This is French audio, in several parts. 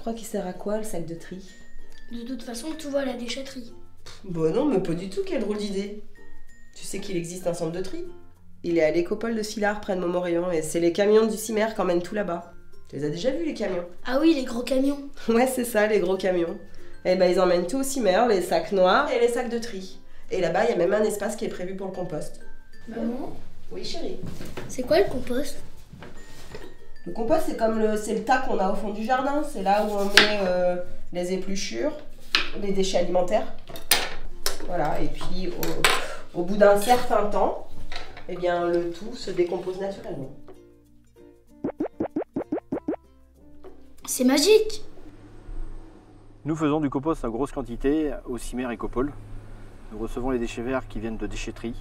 crois qu'il sert à quoi le sac de tri? De toute façon, tout va à la déchetterie. Bon non, mais pas du tout, quelle drôle d'idée. Tu sais qu'il existe un centre de tri? Il est à l'écopole de Sillard, près de Montmorillon, et c'est les camions du CIMER qui emmènent tout là-bas. Tu les as déjà vus, les camions? Ah oui, les gros camions. Ouais, c'est ça, les gros camions. Et ben ils emmènent tout au CIMER, les sacs noirs et les sacs de tri. Et là-bas, il y a même un espace qui est prévu pour le compost. Maman? Oui, chérie. C'est quoi le compost? Le compost, c'est comme c'est le tas qu'on a au fond du jardin. C'est là où on met les épluchures, les déchets alimentaires. Voilà, et puis au bout d'un certain temps, eh bien, le tout se décompose naturellement. C'est magique! Nous faisons du compost en grosse quantité au CIMER Écopole. Nous recevons les déchets verts qui viennent de déchetterie.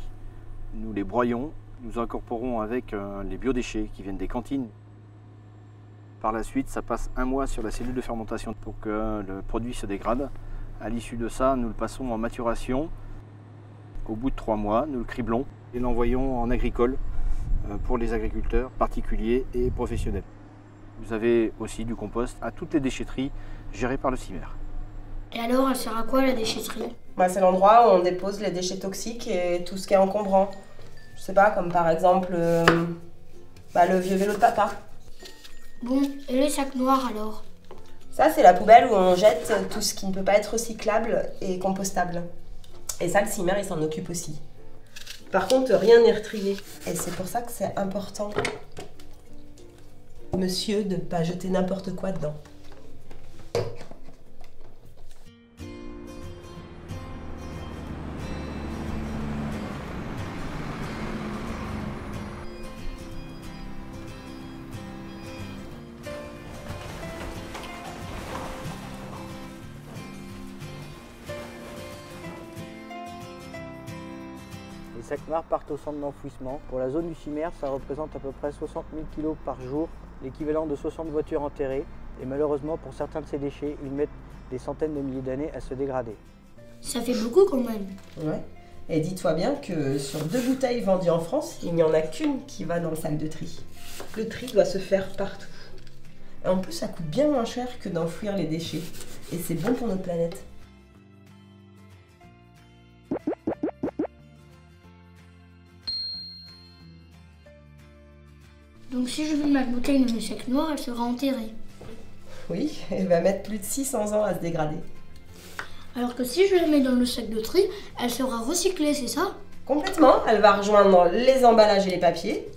Nous les broyons, nous incorporons avec les biodéchets qui viennent des cantines. Par la suite, ça passe 1 mois sur la cellule de fermentation pour que le produit se dégrade. À l'issue de ça, nous le passons en maturation. Au bout de 3 mois, nous le criblons et l'envoyons en agricole pour les agriculteurs particuliers et professionnels. Vous avez aussi du compost à toutes les déchetteries gérées par le CIMER. Et alors, elle sert à quoi la déchetterie? Bah, c'est l'endroit où on dépose les déchets toxiques et tout ce qui est encombrant. Je sais pas, comme par exemple le vieux vélo de papa. Bon, et les sacs noirs alors? Ça, c'est la poubelle où on jette tout ce qui ne peut pas être recyclable et compostable. Et ça, le CIMER, il s'en occupe aussi. Par contre, rien n'est retrié. Et c'est pour ça que c'est important, monsieur, de ne pas jeter n'importe quoi dedans. Les sacs noirs partent au centre d'enfouissement. Pour la zone du CIMER, ça représente à peu près 60 000 kg par jour, l'équivalent de 60 voitures enterrées. Et malheureusement, pour certains de ces déchets, ils mettent des centaines de milliers d'années à se dégrader. Ça fait beaucoup quand même. Ouais. Et dis-toi bien que sur 2 bouteilles vendues en France, il n'y en a qu'une qui va dans le sac de tri. Le tri doit se faire partout. Et en plus, ça coûte bien moins cher que d'enfouir les déchets. Et c'est bon pour notre planète. Donc si je mets ma bouteille dans le sac noir, elle sera enterrée. Oui, elle va mettre plus de 600 ans à se dégrader. Alors que si je la mets dans le sac de tri, elle sera recyclée, c'est ça? Complètement, elle va rejoindre les emballages et les papiers.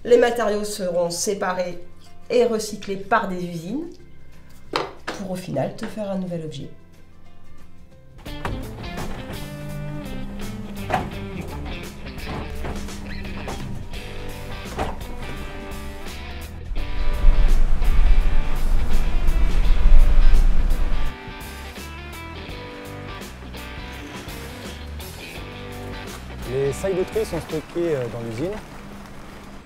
Les matériaux seront séparés et recyclés par des usines pour au final te faire un nouvel objet. Les sacs de tri sont stockés dans l'usine,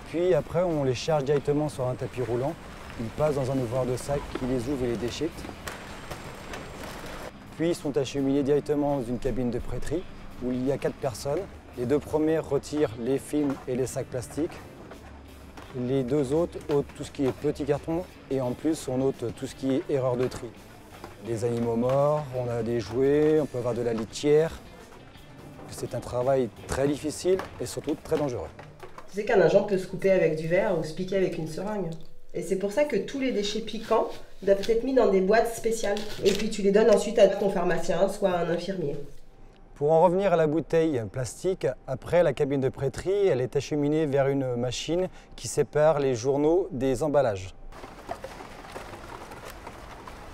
puis après on les charge directement sur un tapis roulant. Ils passent dans un ouvreur de sac qui les ouvre et les déchiquette. Puis ils sont acheminés directement dans une cabine de prêterie où il y a 4 personnes. Les 2 premières retirent les films et les sacs plastiques. Les 2 autres ôtent tout ce qui est petit carton et en plus on ôte tout ce qui est erreur de tri. Des animaux morts, on a des jouets, on peut avoir de la litière. C'est un travail très difficile et surtout très dangereux. Tu sais qu'un agent peut se couper avec du verre ou se piquer avec une seringue. Et c'est pour ça que tous les déchets piquants doivent être mis dans des boîtes spéciales. Et puis tu les donnes ensuite à ton pharmacien, soit à un infirmier. Pour en revenir à la bouteille plastique, après la cabine de prêterie, elle est acheminée vers une machine qui sépare les journaux des emballages.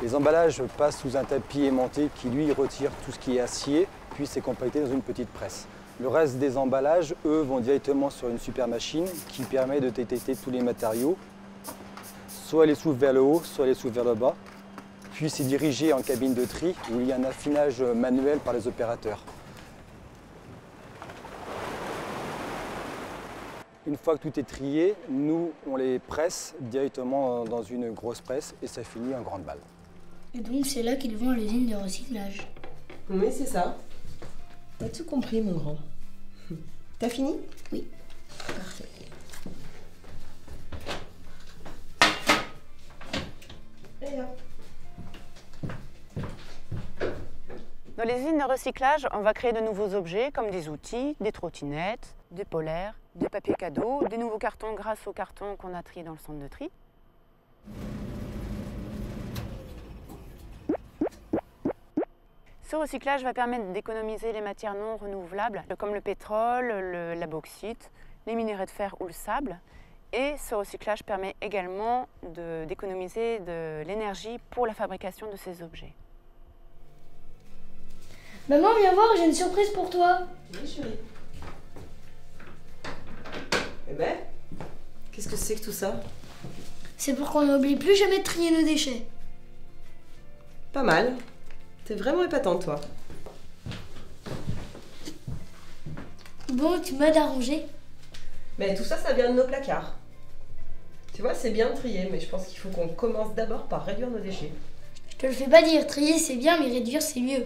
Les emballages passent sous un tapis aimanté qui lui retire tout ce qui est acier, puis c'est compacté dans une petite presse. Le reste des emballages, eux, vont directement sur une super machine qui permet de détecter tous les matériaux. Soit elle les souffle vers le haut, soit elle les souffle vers le bas. Puis c'est dirigé en cabine de tri où il y a un affinage manuel par les opérateurs. Une fois que tout est trié, nous, on les presse directement dans une grosse presse et ça finit en grande balle. Et donc c'est là qu'ils vont à l'usine de recyclage. Oui, c'est ça. T'as tout compris, mon grand. T'as fini? Oui. Parfait. Et hop. Dans les usines de recyclage, on va créer de nouveaux objets comme des outils, des trottinettes, des polaires, des papiers cadeaux, des nouveaux cartons grâce aux cartons qu'on a triés dans le centre de tri. Ce recyclage va permettre d'économiser les matières non renouvelables comme le pétrole, la bauxite, les minerais de fer ou le sable. Et ce recyclage permet également d'économiser de l'énergie pour la fabrication de ces objets. Maman, viens voir, j'ai une surprise pour toi. Oui, chérie. Eh ben, qu'est-ce que c'est que tout ça? C'est pour qu'on n'oublie plus jamais de trier nos déchets. Pas mal. T'es vraiment épatante, toi. Bon, tu m'aides à ranger. Mais tout ça, ça vient de nos placards. Tu vois, c'est bien de trier, mais je pense qu'il faut qu'on commence d'abord par réduire nos déchets. Je te le fais pas dire, trier c'est bien, mais réduire c'est mieux.